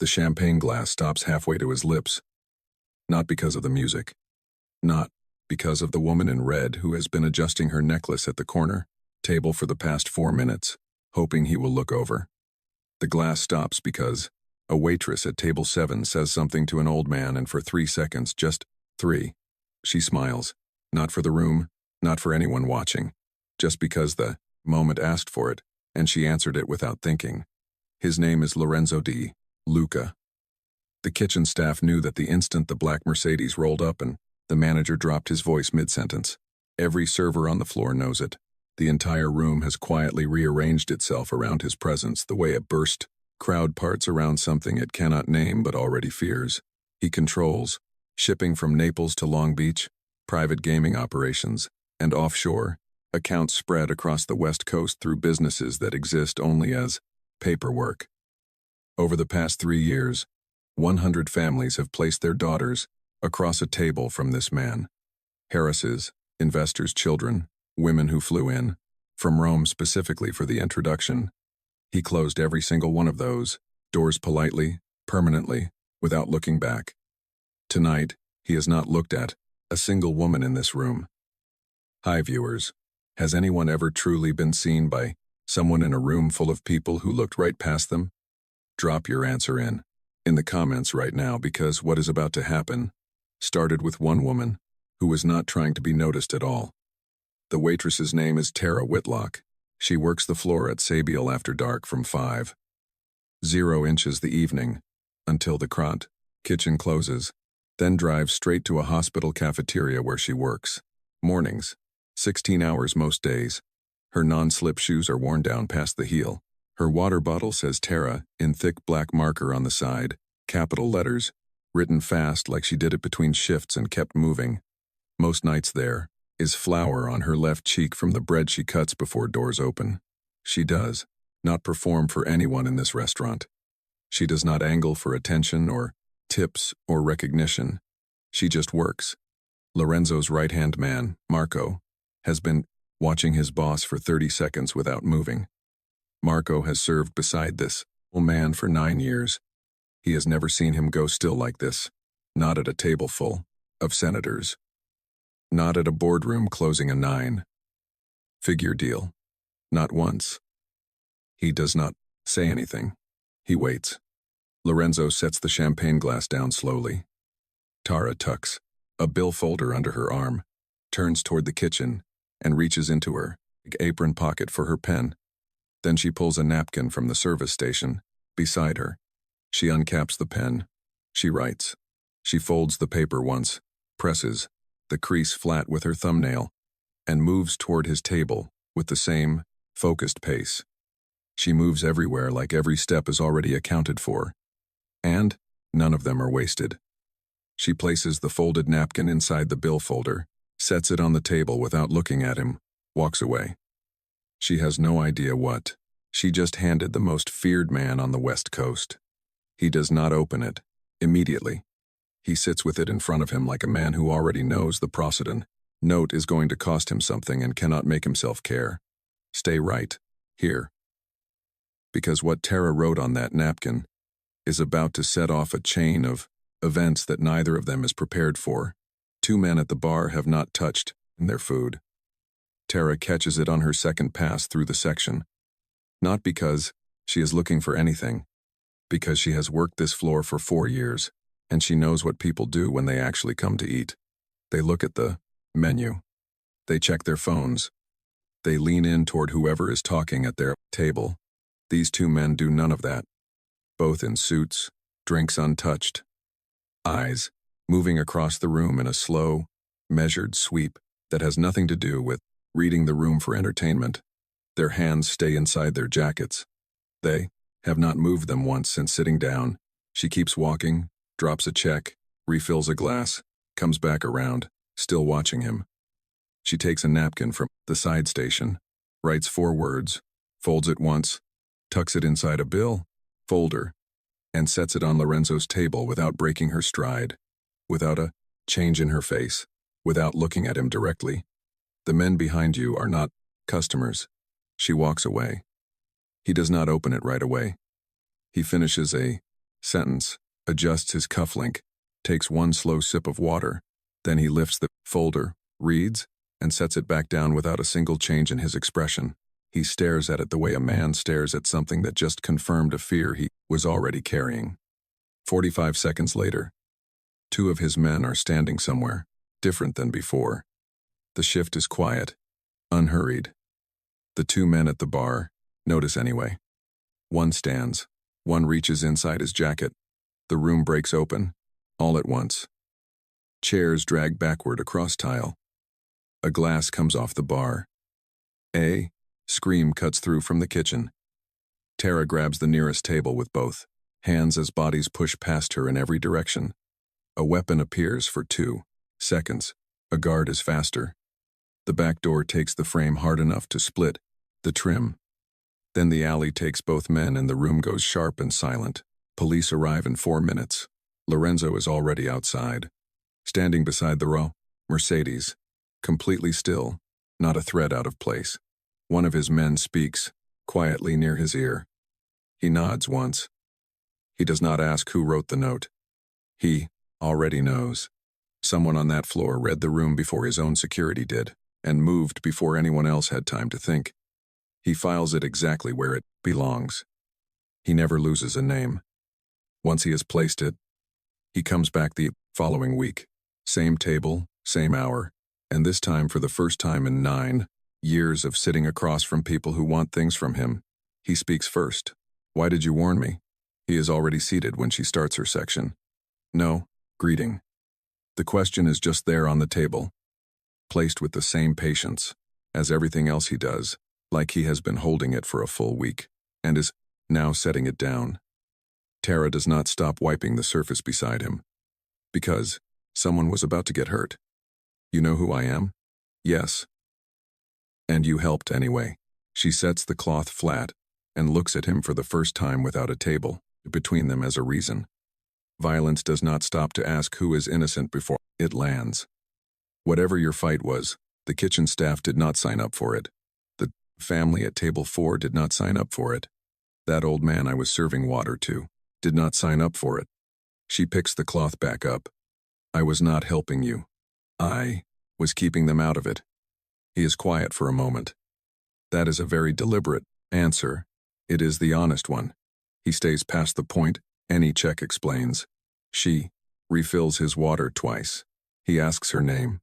The champagne glass stops halfway to his lips. Not because of the music. Not because of the woman in red who has been adjusting her necklace at the corner table for the past 4 minutes, hoping he will look over. The glass stops because a waitress at table 7 says something to an old man, and for 3 seconds, just 3, she smiles. Not for the room, not for anyone watching. Just because the moment asked for it, and she answered it without thinking. His name is Lorenzo D. Luca. The kitchen staff knew that the instant the black Mercedes rolled up, and the manager dropped his voice mid-sentence. Every server on the floor knows it. The entire room has quietly rearranged itself around his presence the way a burst crowd parts around something it cannot name but already fears. He controls shipping from Naples to Long Beach, private gaming operations, and offshore accounts spread across the West Coast through businesses that exist only as paperwork. Over the past 3 years, 100 families have placed their daughters across a table from this man. Heiresses, investors' children, women who flew in from Rome specifically for the introduction. He closed every single one of those doors politely, permanently, without looking back. Tonight, he has not looked at a single woman in this room. Hi, viewers. Has anyone ever truly been seen by someone in a room full of people who looked right past them? Drop your answer in the comments right now, because what is about to happen started with one woman who was not trying to be noticed at all. The waitress's name is Tara Whitlock. She works the floor at Sabiel after dark from 5:00 the evening until the kitchen closes, then drives straight to a hospital cafeteria where she works. Mornings, 16 hours most days. Her non-slip shoes are worn down past the heel. Her water bottle says Tara in thick black marker on the side, capital letters, written fast like she did it between shifts and kept moving. Most nights there is flour on her left cheek from the bread she cuts before doors open. She does not perform for anyone in this restaurant. She does not angle for attention or tips or recognition. She just works. Lorenzo's right-hand man, Marco, has been watching his boss for 30 seconds without moving. Marco has served beside this old man for 9 years. He has never seen him go still like this, not at a table full of senators. Not at a boardroom closing a 9-figure deal. Not once. He does not say anything. He waits. Lorenzo sets the champagne glass down slowly. Tara tucks a bill folder under her arm, turns toward the kitchen, and reaches into her apron pocket for her pen. Then she pulls a napkin from the service station beside her. She uncaps the pen. She writes. She folds the paper once, presses the crease flat with her thumbnail, and moves toward his table with the same focused pace. She moves everywhere like every step is already accounted for, and none of them are wasted. She places the folded napkin inside the bill folder, sets it on the table without looking at him, walks away. She has no idea what she just handed the most feared man on the West Coast. He does not open it immediately. He sits with it in front of him like a man who already knows the procedent note is going to cost him something and cannot make himself care. Stay right here. Because what Tara wrote on that napkin is about to set off a chain of events that neither of them is prepared for. 2 men at the bar have not touched their food. Tara catches it on her second pass through the section. Not because she is looking for anything, because she has worked this floor for 4 years, and she knows what people do when they actually come to eat. They look at the menu. They check their phones. They lean in toward whoever is talking at their table. These 2 men do none of that. Both in suits, drinks untouched. Eyes moving across the room in a slow, measured sweep that has nothing to do with reading the room for entertainment. Their hands stay inside their jackets. They have not moved them once since sitting down. She keeps walking, drops a check, refills a glass, comes back around, still watching him. She takes a napkin from the side station, writes 4 words, folds it once, tucks it inside a bill folder, and sets it on Lorenzo's table without breaking her stride, without a change in her face, without looking at him directly. The men behind you are not customers. She walks away. He does not open it right away. He finishes a Sentence, adjusts his cufflink, takes one slow sip of water, then he lifts the folder, reads, and sets it back down without a single change in his expression. He stares at it the way a man stares at something that just confirmed a fear he was already carrying. 45 seconds later, two of his men are standing somewhere, different than before. The shift is quiet, unhurried. The two men at the bar notice anyway. One stands, one reaches inside his jacket. The room breaks open, all at once. Chairs drag backward across tile. A glass comes off the bar. A scream cuts through from the kitchen. Tara grabs the nearest table with both hands as bodies push past her in every direction. A weapon appears for 2 seconds. A guard is faster. The back door takes the frame hard enough to split the trim. Then the alley takes both men and the room goes sharp and silent. Police arrive in 4 minutes. Lorenzo is already outside, standing beside the Mercedes, completely still, not a thread out of place. One of his men speaks, quietly near his ear. He nods once. He does not ask who wrote the note. He already knows. Someone on that floor read the room before his own security did, and moved before anyone else had time to think. He files it exactly where it belongs. He never loses a name. Once he has placed it, he comes back the following week. Same table, same hour, and this time for the first time in 9 years of sitting across from people who want things from him. He speaks first. Why did you warn me? He is already seated when she starts her section. No, greeting. The question is just there on the table, placed with the same patience as everything else he does, like he has been holding it for a full week, and is now setting it down. Tara does not stop wiping the surface beside him. Because someone was about to get hurt. You know who I am? Yes. And you helped anyway. She sets the cloth flat and looks at him for the first time without a table between them as a reason. Violence does not stop to ask who is innocent before it lands. Whatever your fight was, the kitchen staff did not sign up for it. The family at table 4 did not sign up for it. That old man I was serving water to did not sign up for it. She picks the cloth back up. I was not helping you. I was keeping them out of it. He is quiet for a moment. That is a very deliberate answer. It is the honest one. He stays past the point any check explains. She refills his water twice. He asks her name.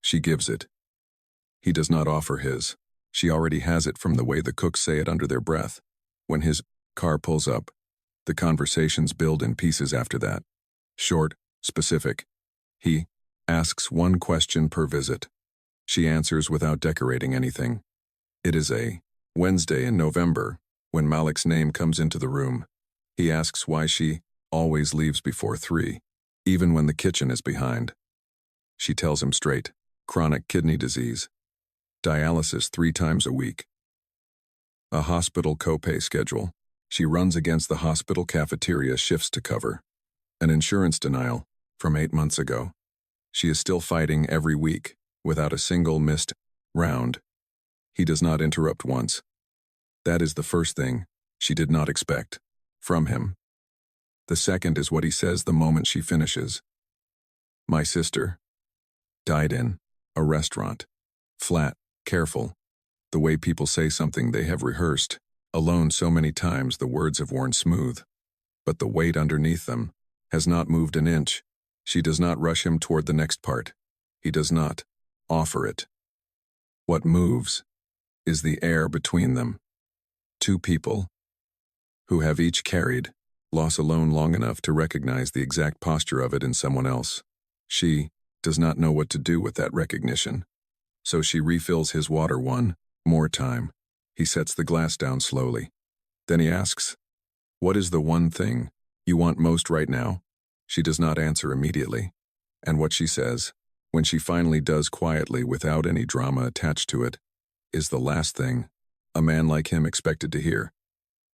She gives it. He does not offer his. She already has it from the way the cooks say it under their breath. When his car pulls up, the conversations build in pieces after that. Short, specific. He asks one question per visit. She answers without decorating anything. It is a Wednesday in November when Malik's name comes into the room. He asks why she always leaves before 3, even when the kitchen is behind. She tells him straight. Chronic kidney disease. Dialysis 3 times a week. A hospital copay schedule. She runs against the hospital cafeteria shifts to cover. An insurance denial from 8 months ago. She is still fighting every week without a single missed round. He does not interrupt once. That is the first thing she did not expect from him. The second is what he says the moment she finishes. My sister died in a restaurant. Flat, careful. The way people say something they have rehearsed. Alone so many times the words have worn smooth. But the weight underneath them has not moved an inch. She does not rush him toward the next part. He does not offer it. What moves is the air between them. 2 people who have each carried loss alone long enough to recognize the exact posture of it in someone else. She does not know what to do with that recognition. So she refills his water one more time. He sets the glass down slowly. Then he asks, what is the one thing you want most right now? She does not answer immediately. And what she says, when she finally does quietly without any drama attached to it, is the last thing a man like him expected to hear.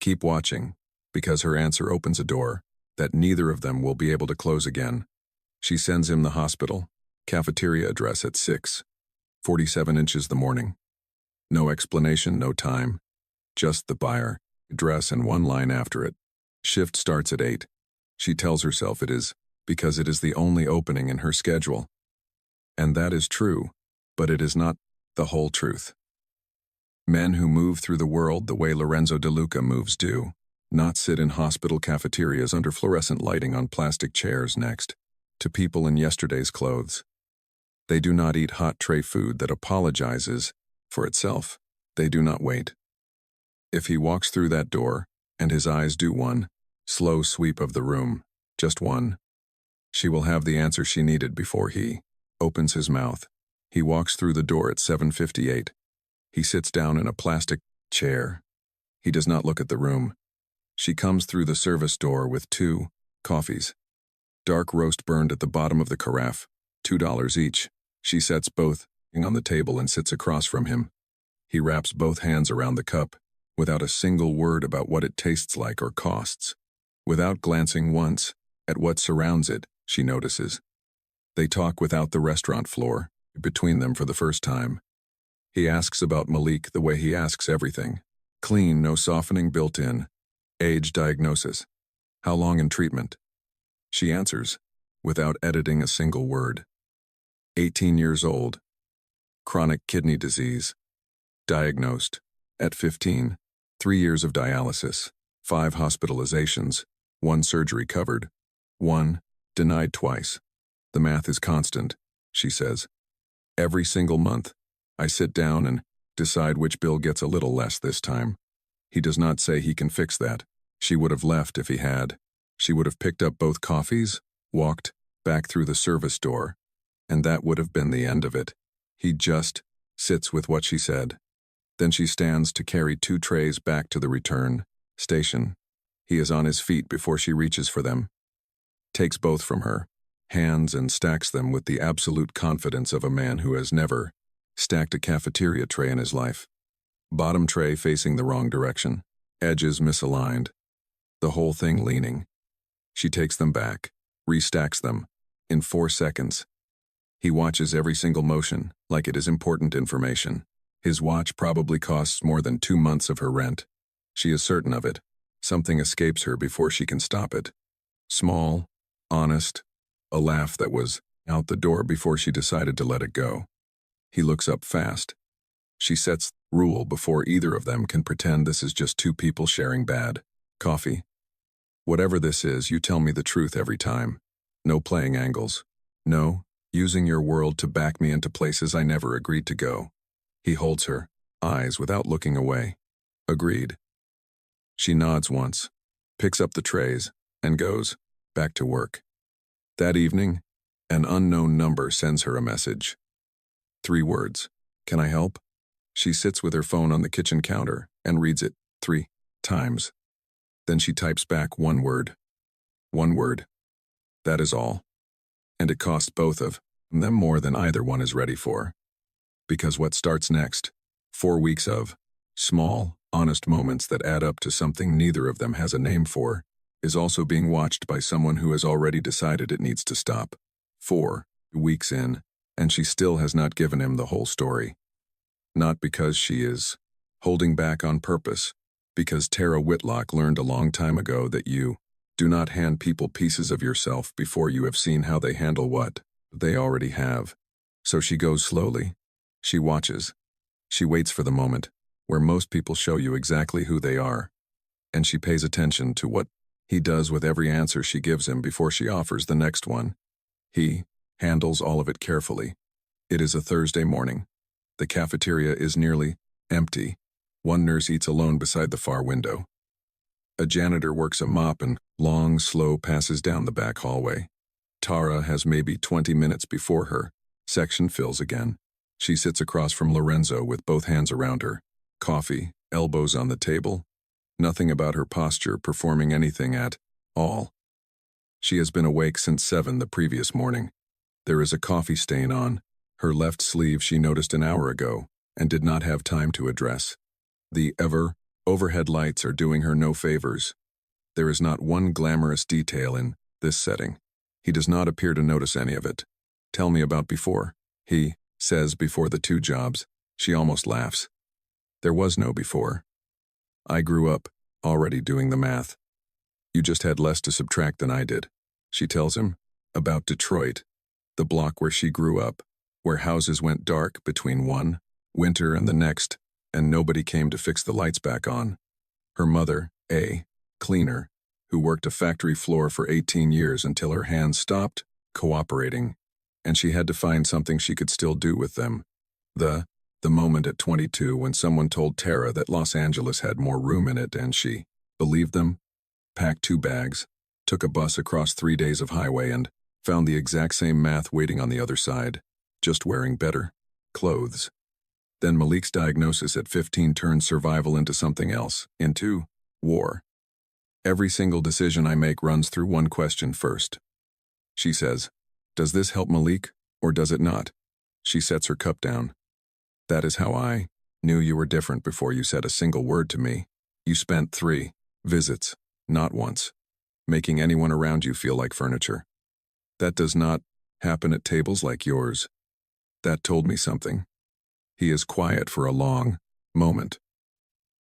Keep watching, because her answer opens a door that neither of them will be able to close again. She sends him the hospital, cafeteria address at 6:47 inches the morning. No explanation, no time. Just the buyer, address, and one line after it. Shift starts at 8. She tells herself it is because it is the only opening in her schedule. And that is true, but it is not the whole truth. Men who move through the world the way Lorenzo De Luca moves do, not sit in hospital cafeterias under fluorescent lighting on plastic chairs next to people in yesterday's clothes. They do not eat hot tray food that apologizes for itself. They do not wait. If he walks through that door, and his eyes do one slow sweep of the room, just one, she will have the answer she needed before he opens his mouth. He walks through the door at 7:58. He sits down in a plastic chair. He does not look at the room. She comes through the service door with 2 coffees. Dark roast burned at the bottom of the carafe, $2 each. She sets both on the table and sits across from him. He wraps both hands around the cup, without a single word about what it tastes like or costs. Without glancing once at what surrounds it, she notices. They talk without the restaurant floor, between them for the first time. He asks about Malik the way he asks everything. Clean, no softening built in. Age diagnosis. How long in treatment? She answers, without editing a single word. 18 years old. Chronic kidney disease. Diagnosed. At 15. 3 years of dialysis. 5 hospitalizations. 1 surgery covered. 1 denied twice. The math is constant, she says. Every single month, I sit down and decide which bill gets a little less this time. He does not say he can fix that. She would have left if he had. She would have picked up both coffees, walked back through the service door, and that would have been the end of it. He just sits with what she said. Then she stands to carry 2 trays back to the return station. He is on his feet before she reaches for them, takes both from her hands and stacks them with the absolute confidence of a man who has never stacked a cafeteria tray in his life. Bottom tray facing the wrong direction, edges misaligned, the whole thing leaning. She takes them back, restacks them, in 4 seconds. He watches every single motion, like it is important information. His watch probably costs more than 2 months of her rent. She is certain of it. Something escapes her before she can stop it. Small, honest, a laugh that was out the door before she decided to let it go. He looks up fast. She sets rule before either of them can pretend this is just 2 people sharing bad coffee. Whatever this is, you tell me the truth every time. No playing angles. No, using your world to back me into places I never agreed to go. He holds her eyes without looking away. Agreed. She nods once, picks up the trays, and goes back to work. That evening, an unknown number sends her a message. 3 words. Can I help? She sits with her phone on the kitchen counter and reads it 3 times. Then she types back 1 word. 1 word. That is all. And it costs both of them more than either one is ready for. Because what starts next? 4 weeks of small, honest moments that add up to something neither of them has a name for, is also being watched by someone who has already decided it needs to stop. 4 weeks in, and she still has not given him the whole story. Not because she is holding back on purpose, because Tara Whitlock learned a long time ago that you do not hand people pieces of yourself before you have seen how they handle what they already have. So she goes slowly. She watches. She waits for the moment where most people show you exactly who they are, and she pays attention to what he does with every answer she gives him before she offers the next one. He handles all of it carefully. It is a Thursday morning. The cafeteria is nearly empty. 1 nurse eats alone beside the far window. A janitor works a mop and long, slow passes down the back hallway. Tara has maybe 20 minutes before her. Section fills again. She sits across from Lorenzo with both hands around her. Coffee, elbows on the table. Nothing about her posture performing anything at all. She has been awake since 7 the previous morning. There is a coffee stain on her left sleeve she noticed an hour ago and did not have time to address. The overhead lights are doing her no favors. There is not one glamorous detail in this setting. He does not appear to notice any of it. Tell me about before, he says before the 2 jobs. She almost laughs. There was no before. I grew up already doing the math. You just had less to subtract than I did. She tells him about Detroit, the block where she grew up, where houses went dark between one winter and the next, and nobody came to fix the lights back on. Her mother, a cleaner, who worked a factory floor for 18 years until her hands stopped cooperating, and she had to find something she could still do with them. The moment at 22 when someone told Tara that Los Angeles had more room in it and she believed them, packed 2 bags, took a bus across 3 days of highway and found the exact same math waiting on the other side, just wearing better clothes. Then Malik's diagnosis at 15 turned survival into something else, into war. Every single decision I make runs through one question first. She says, "Does this help Malik, or does it not?" She sets her cup down. "That is how I knew you were different before you said a single word to me. You spent 3 visits, not once, making anyone around you feel like furniture. That does not happen at tables like yours." That told me something. He is quiet for a long moment.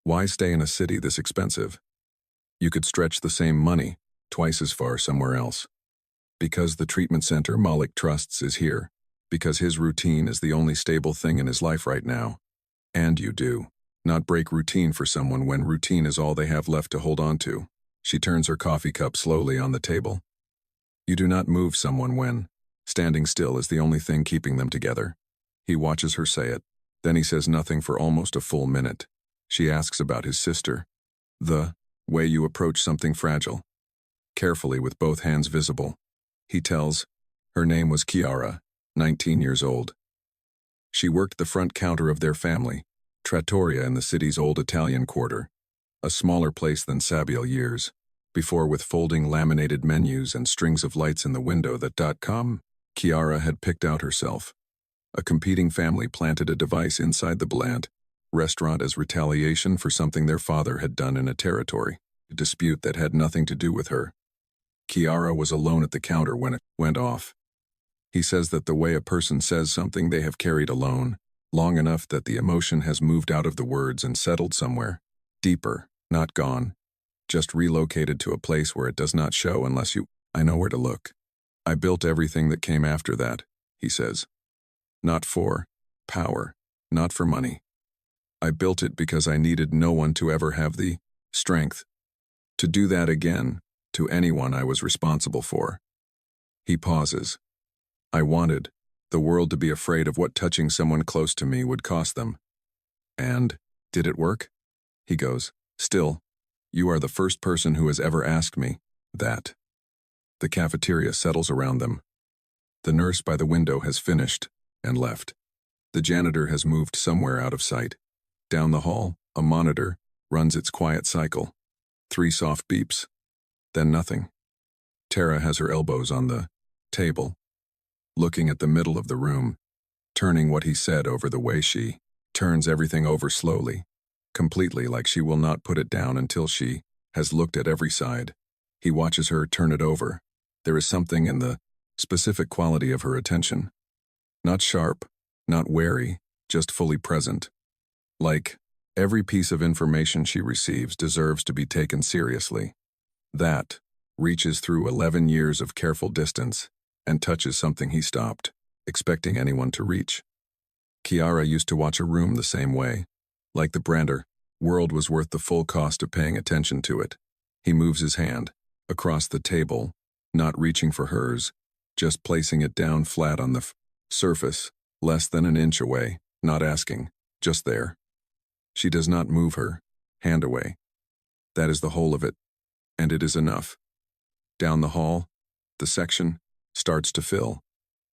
Why stay in a city this expensive? You could stretch the same money twice as far somewhere else. Because the treatment center Malik trusts is here. Because his routine is the only stable thing in his life right now. And you do not break routine for someone when routine is all they have left to hold on to. She turns her coffee cup slowly on the table. You do not move someone when standing still is the only thing keeping them together. He watches her say it. Then he says nothing for almost a full minute. She asks about his sister. The way you approach something fragile. Carefully with both hands visible. He tells, her name was Chiara, 19 years old. She worked the front counter of their family, trattoria in the city's old Italian quarter, a smaller place than Sabiel years, before with folding laminated menus and strings of lights in the window that Chiara had picked out herself. A competing family planted a device inside the Bland restaurant as retaliation for something their father had done in a territory, a dispute that had nothing to do with her. Chiara was alone at the counter when it went off. He says that the way a person says something they have carried alone, long enough that the emotion has moved out of the words and settled somewhere, deeper, not gone, just relocated to a place where it does not show unless I know where to look. I built everything that came after that, he says. Not for power, not for money. I built it because I needed no one to ever have the strength to do that again to anyone I was responsible for. He pauses. I wanted the world to be afraid of what touching someone close to me would cost them. And did it work? He goes, still, you are the first person who has ever asked me that. The cafeteria settles around them. The nurse by the window has finished and left. The janitor has moved somewhere out of sight. Down the hall, a monitor runs its quiet cycle. 3 soft beeps. Then nothing. Tara has her elbows on the table, looking at the middle of the room, turning what he said over the way she turns everything over slowly, completely like she will not put it down until she has looked at every side. He watches her turn it over. There is something in the specific quality of her attention. Not sharp, not wary, just fully present. Like, every piece of information she receives deserves to be taken seriously. That reaches through 11 years of careful distance and touches something he stopped expecting anyone to reach. Chiara used to watch a room the same way. Like the Brander, world was worth the full cost of paying attention to it. He moves his hand across the table, not reaching for hers, just placing it down flat on the surface, less than an inch away, not asking, just there. She does not move her hand away. That is the whole of it, and it is enough. Down the hall, the section starts to fill.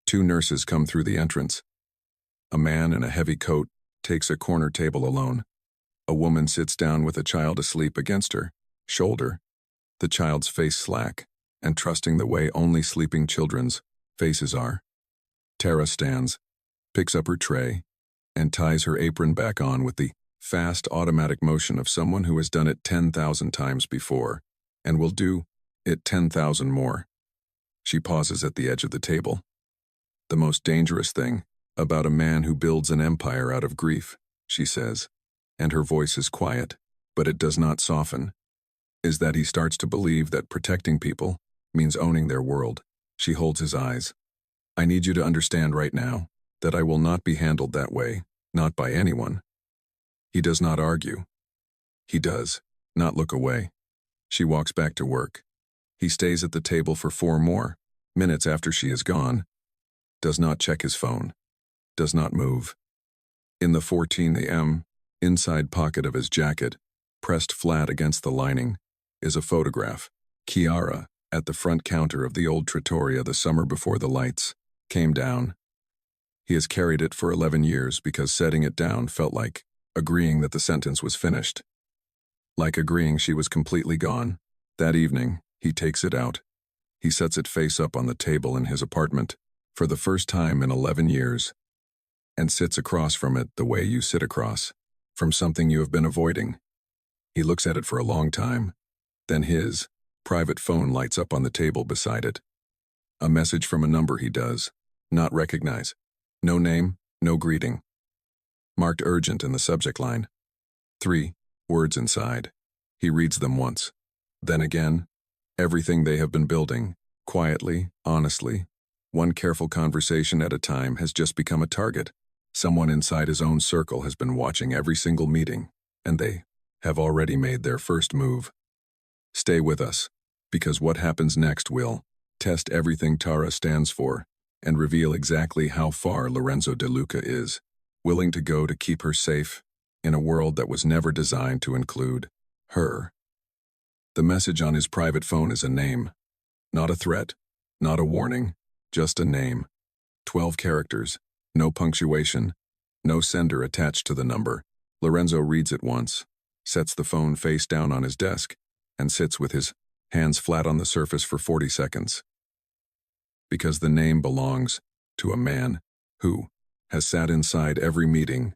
2 nurses come through the entrance. A man in a heavy coat takes a corner table alone. A woman sits down with a child asleep against her shoulder, the child's face slack and trusting the way only sleeping children's faces are. Tara stands, picks up her tray, and ties her apron back on with the fast automatic motion of someone who has done it 10,000 times before and will do it 10,000 more. She pauses at the edge of the table. The most dangerous thing about a man who builds an empire out of grief, she says, and her voice is quiet, but it does not soften. is that he starts to believe that protecting people means owning their world. She holds his eyes. I need you to understand right now that I will not be handled that way, not by anyone. He does not argue. He does not look away. She walks back to work. He stays at the table for 4 more minutes after she is gone, does not check his phone, does not move. In the 14 a.m. inside pocket of his jacket, pressed flat against the lining, is a photograph. Chiara, at the front counter of the old trattoria the summer before the lights came down. He has carried it for 11 years because setting it down felt like agreeing that the sentence was finished. Like agreeing she was completely gone. That evening, he takes it out. He sets it face up on the table in his apartment, for the first time in 11 years, and sits across from it the way you sit across from something you have been avoiding. He looks at it for a long time. Then his private phone lights up on the table beside it. A message from a number he does not recognize. No name, no greeting. Marked urgent in the subject line. 3 words inside. He reads them once. Then again. Everything they have been building, quietly, honestly, one careful conversation at a time, has just become a target. Someone inside his own circle has been watching every single meeting, and they have already made their first move. Stay with us, because what happens next will test everything Tara stands for and reveal exactly how far Lorenzo De Luca is willing to go to keep her safe in a world that was never designed to include her. The message on his private phone is a name, not a threat, not a warning, just a name. 12 characters, no punctuation, no sender attached to the number. Lorenzo reads it once, sets the phone face down on his desk, and sits with his hands flat on the surface for 40 seconds. Because the name belongs to a man who has sat inside every meeting,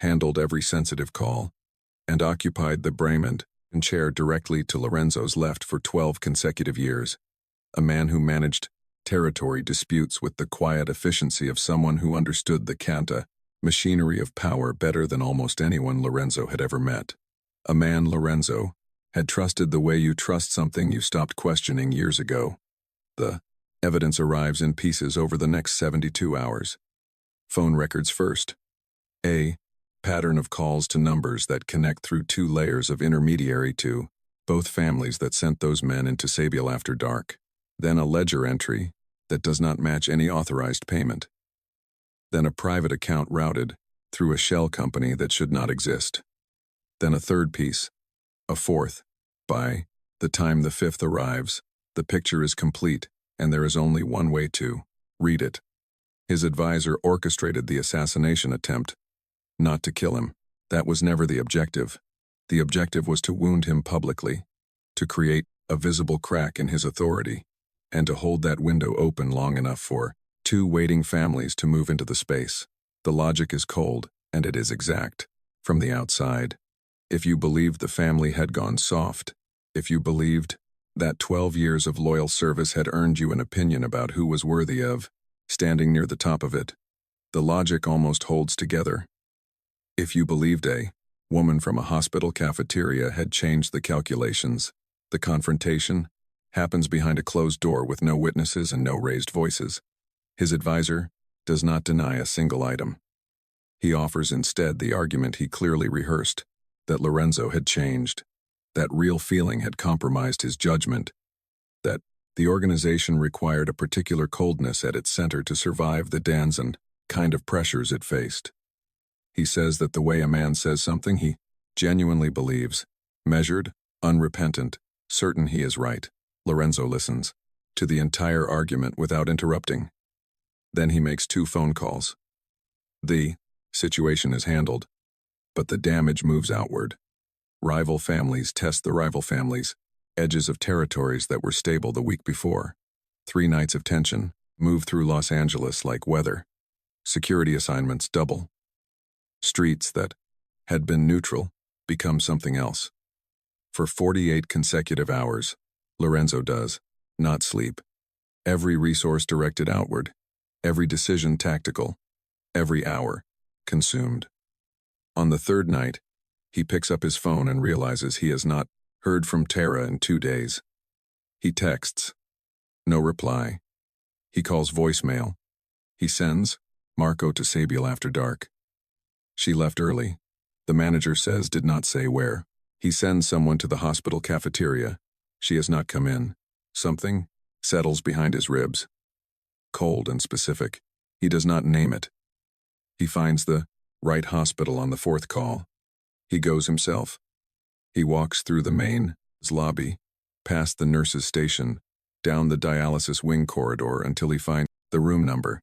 handled every sensitive call, and occupied the Brahman and chair directly to Lorenzo's left for 12 consecutive years. A man who managed territory disputes with the quiet efficiency of someone who understood the canta machinery of power better than almost anyone Lorenzo had ever met. A man Lorenzo had trusted the way you trust something you stopped questioning years ago. The evidence arrives in pieces over the next 72 hours. Phone records first. A pattern of calls to numbers that connect through 2 layers of intermediary to both families that sent those men into Sabiel after dark. Then a ledger entry that does not match any authorized payment. Then a private account routed through a shell company that should not exist. Then a third piece, a fourth. By the time the 5th arrives, the picture is complete, and there is only one way to read it. His advisor orchestrated the assassination attempt, not to kill him. That was never the objective. The objective was to wound him publicly, to create a visible crack in his authority, and to hold that window open long enough for 2 waiting families to move into the space. The logic is cold, and it is exact. From the outside, if you believed the family had gone soft, if you believed that 12 years of loyal service had earned you an opinion about who was worthy of standing near the top of it, the logic almost holds together. If you believed a woman from a hospital cafeteria had changed the calculations, the confrontation happens behind a closed door with no witnesses and no raised voices. His advisor does not deny a single item. He offers instead the argument he clearly rehearsed, that Lorenzo had changed, that real feeling had compromised his judgment, that the organization required a particular coldness at its center to survive the Danzan kind of pressures it faced. He says that the way a man says something he genuinely believes, measured, unrepentant, certain he is right. Lorenzo listens to the entire argument without interrupting. Then he makes 2 phone calls. The situation is handled, but the damage moves outward. Rival families test the rival families, edges of territories that were stable the week before. 3 nights of tension move through Los Angeles like weather. Security assignments double. Streets that had been neutral become something else. For 48 consecutive hours, Lorenzo does not sleep. Every resource directed outward, every decision tactical, every hour consumed. On the 3rd night, he picks up his phone and realizes he has not Heard from Tara in 2 days. He texts. No reply. He calls voicemail. He sends Marco to Sabiel after dark. She left early. The manager says did not say where. He sends someone to the hospital cafeteria. She has not come in. Something settles behind his ribs. Cold and specific. He does not name it. He finds the right hospital on the 4th call. He goes himself. He walks through the main lobby, past the nurse's station, down the dialysis wing corridor until he finds the room number.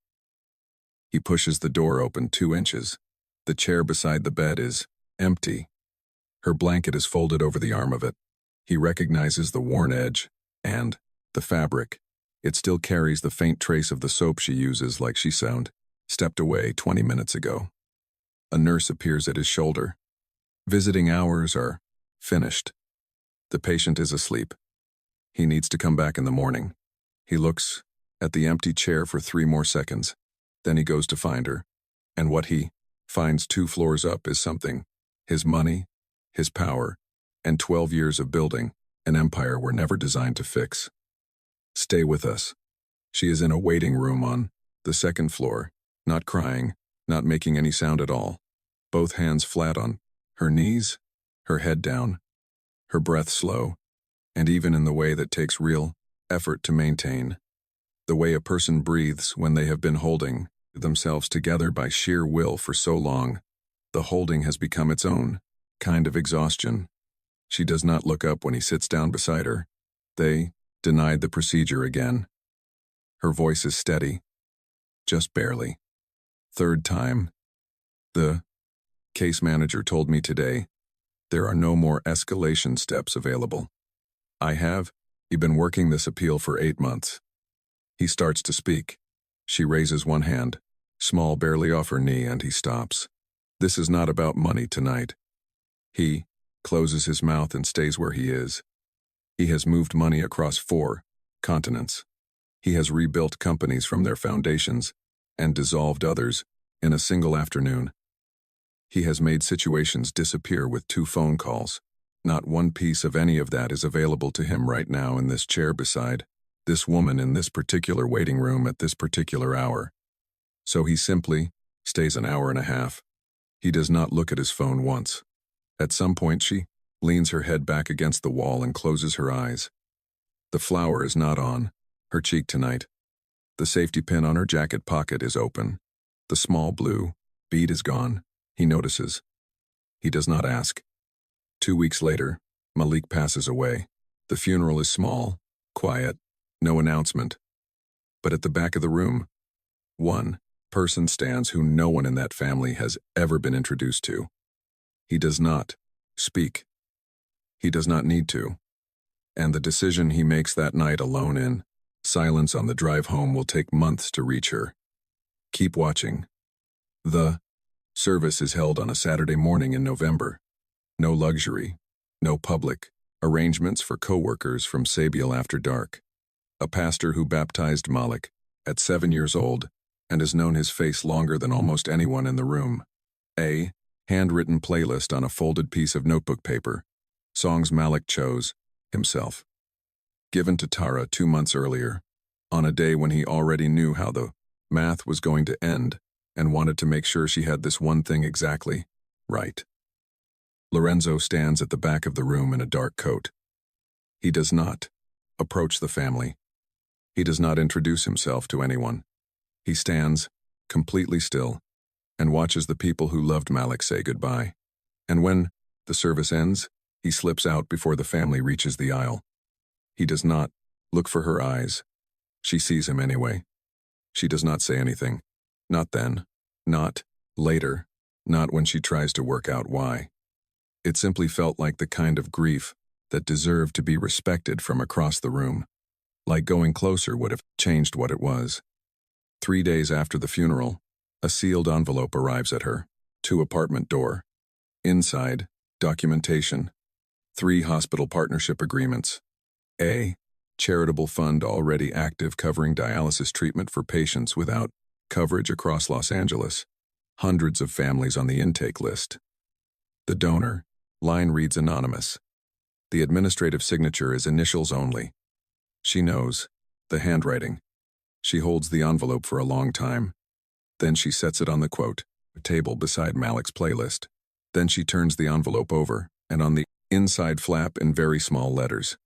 He pushes the door open 2 inches. The chair beside the bed is empty. Her blanket is folded over the arm of it. He recognizes the worn edge and the fabric. It still carries the faint trace of the soap she uses, like she stepped away 20 minutes ago. A nurse appears at his shoulder. Visiting hours are finished. The patient is asleep. He needs to come back in the morning. He looks at the empty chair for 3 more seconds. Then he goes to find her. And what he finds 2 floors up is something. His money, his power, and 12 years of building an empire were never designed to fix. Stay with us. She is in a waiting room on the 2nd floor, not crying, not making any sound at all. Both hands flat on her knees, her head down, her breath slow, and even in the way that takes real effort to maintain. The way a person breathes when they have been holding themselves together by sheer will for so long. The holding has become its own kind of exhaustion. She does not look up when he sits down beside her. They denied the procedure again. Her voice is steady, just barely. 3rd time. The case manager told me today there are no more escalation steps available. You've been working this appeal for 8 months. He starts to speak. She raises one hand, small barely off her knee, and he stops. This is not about money tonight. He closes his mouth and stays where he is. He has moved money across 4 continents. He has rebuilt companies from their foundations and dissolved others in a single afternoon. He has made situations disappear with 2 phone calls. Not one piece of any of that is available to him right now in this chair beside this woman in this particular waiting room at this particular hour. So he simply stays an hour and a half. He does not look at his phone once. At some point she leans her head back against the wall and closes her eyes. The flower is not on her cheek tonight. The safety pin on her jacket pocket is open. The small blue bead is gone. He notices. He does not ask. 2 weeks later, Malik passes away. The funeral is small, quiet, no announcement. But at the back of the room, one person stands who no one in that family has ever been introduced to. He does not speak. He does not need to. And the decision he makes that night alone in silence on the drive home will take months to reach her. Keep watching. The service is held on a Saturday morning in November. No luxury, no public arrangements for co-workers from Sabiel after dark. A pastor who baptized Malik at 7 years old and has known his face longer than almost anyone in the room. A handwritten playlist on a folded piece of notebook paper. Songs Malik chose himself. Given to Tara 2 months earlier, on a day when he already knew how the math was going to end and wanted to make sure she had this one thing exactly right. Lorenzo stands at the back of the room in a dark coat. He does not approach the family. He does not introduce himself to anyone. He stands, completely still, and watches the people who loved Malik say goodbye. And when the service ends, he slips out before the family reaches the aisle. He does not look for her eyes. She sees him anyway. She does not say anything. Not then. Not later. Not when she tries to work out why. It simply felt like the kind of grief that deserved to be respected from across the room. Like going closer would have changed what it was. 3 days after the funeral, a sealed envelope arrives at her. 2 apartment door. Inside, documentation. 3 hospital partnership agreements. A charitable fund already active covering dialysis treatment for patients without coverage across Los Angeles. Hundreds of families on the intake list. The donor, line reads anonymous. The administrative signature is initials only. She knows. The handwriting. She holds the envelope for a long time. Then she sets it on the table beside Malik's playlist. Then she turns the envelope over, and on the inside flap in very small letters.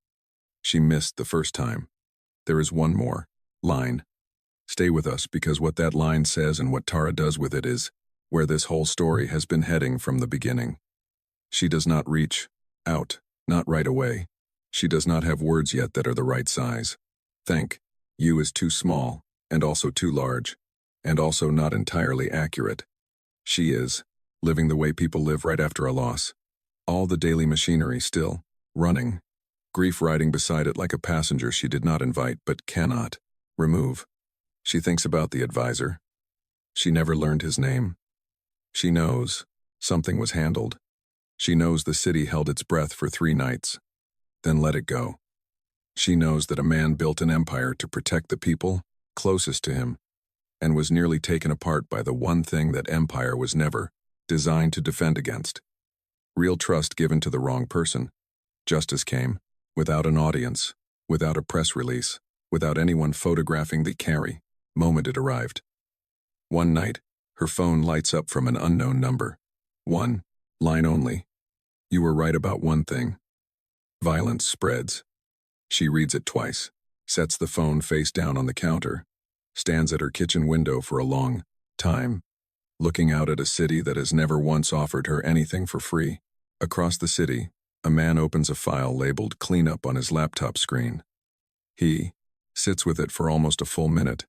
She missed the first time. There is one more line. Stay with us, because what that line says and what Tara does with it is where this whole story has been heading from the beginning. She does not reach out, not right away. She does not have words yet that are the right size. Think. You is too small, and also too large, and also not entirely accurate. She is living the way people live right after a loss. All the daily machinery still running. Grief riding beside it like a passenger she did not invite but cannot remove. She thinks about the advisor. She never learned his name. She knows something was handled. She knows the city held its breath for 3 nights, then let it go. She knows that a man built an empire to protect the people closest to him, and was nearly taken apart by the one thing that empire was never designed to defend against. Real trust given to the wrong person. Justice came, without an audience, without a press release, without anyone photographing the moment it arrived. One night, her phone lights up from an unknown number. 1 line only. You were right about one thing. Violence spreads. She reads it twice, sets the phone face down on the counter, stands at her kitchen window for a long time, looking out at a city that has never once offered her anything for free. Across the city, a man opens a file labeled "Cleanup" on his laptop screen. He sits with it for almost a full minute.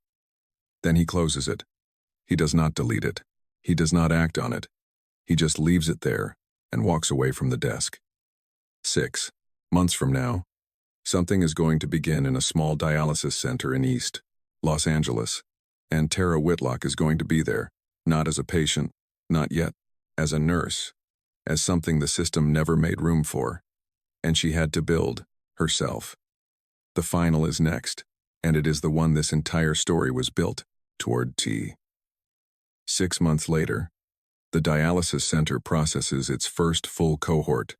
Then he closes it. He does not delete it. He does not act on it. He just leaves it there and walks away from the desk. 6 months from now, something is going to begin in a small dialysis center in East Los Angeles, and Tara Whitlock is going to be there, not as a patient, not yet, as a nurse, as something the system never made room for, and she had to build herself. The final is next, and it is the one this entire story was built toward. 6 months later, the dialysis center processes its first full cohort.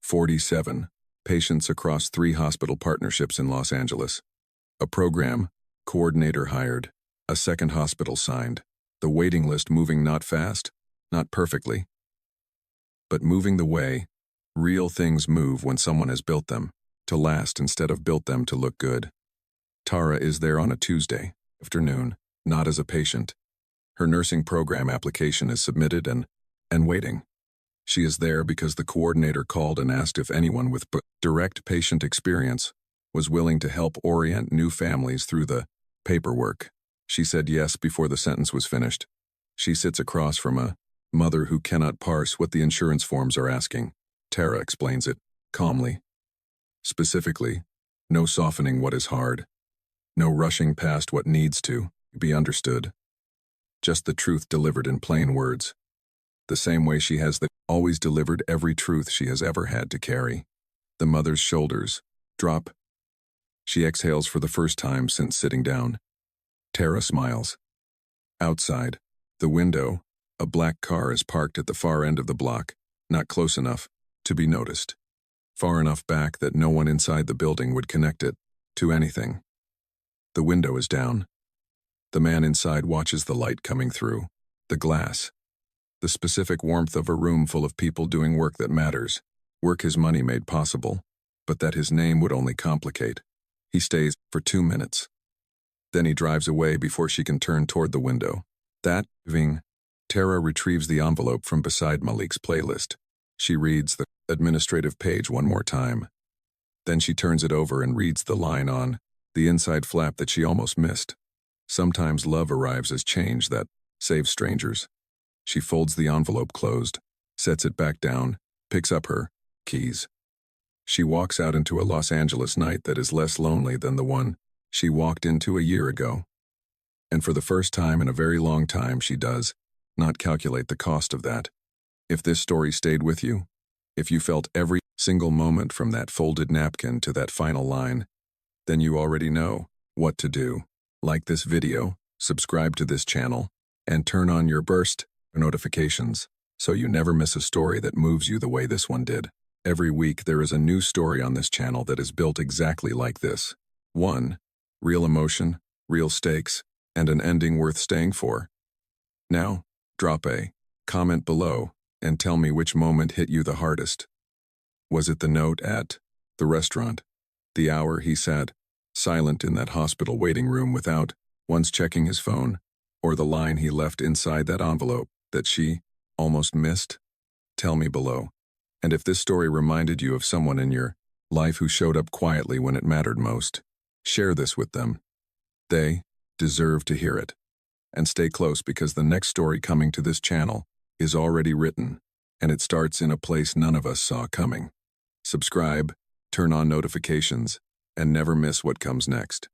47 patients across 3 hospital partnerships in Los Angeles. A program coordinator hired, a second hospital signed, the waiting list moving not fast, not perfectly, but moving the way real things move when someone has built them to last instead of built them to look good. Tara is there on a Tuesday afternoon, not as a patient. Her nursing program application is submitted and waiting. She is there because the coordinator called and asked if anyone with direct patient experience was willing to help orient new families through the paperwork. She said yes before the sentence was finished. She sits across from a mother who cannot parse what the insurance forms are asking. Tara explains it calmly. Specifically, no softening what is hard. No rushing past what needs to be understood. Just the truth delivered in plain words. The same way she has always delivered every truth she has ever had to carry. The mother's shoulders drop. She exhales for the first time since sitting down. Tara smiles. Outside, the window, a black car is parked at the far end of the block, not close enough to be noticed. Far enough back that no one inside the building would connect it to anything. The window is down. The man inside watches the light coming through the glass. The specific warmth of a room full of people doing work that matters, work his money made possible, but that his name would only complicate. He stays for 2 minutes. Then he drives away before she can turn toward the window. That evening, Tara retrieves the envelope from beside Malik's playlist. She reads the administrative page one more time. Then she turns it over and reads the line on the inside flap that she almost missed. Sometimes love arrives as change that saves strangers. She folds the envelope closed, sets it back down, picks up her keys. She walks out into a Los Angeles night that is less lonely than the one she walked into a year ago. And for the first time in a very long time, she does not calculate the cost of that. If this story stayed with you, if you felt every single moment from that folded napkin to that final line, then you already know what to do. Like this video, subscribe to this channel, and turn on your burst notifications so you never miss a story that moves you the way this one did. Every week there is a new story on this channel that is built exactly like this. 1. Real emotion, real stakes, and an ending worth staying for. Now, drop a comment below and tell me which moment hit you the hardest. Was it the note at the restaurant? The hour he sat silent in that hospital waiting room without once checking his phone? Or the line he left inside that envelope that she almost missed? Tell me below. And if this story reminded you of someone in your life who showed up quietly when it mattered most, share this with them. They deserve to hear it. And stay close because the next story coming to this channel is already written, and it starts in a place none of us saw coming. Subscribe, turn on notifications, and never miss what comes next.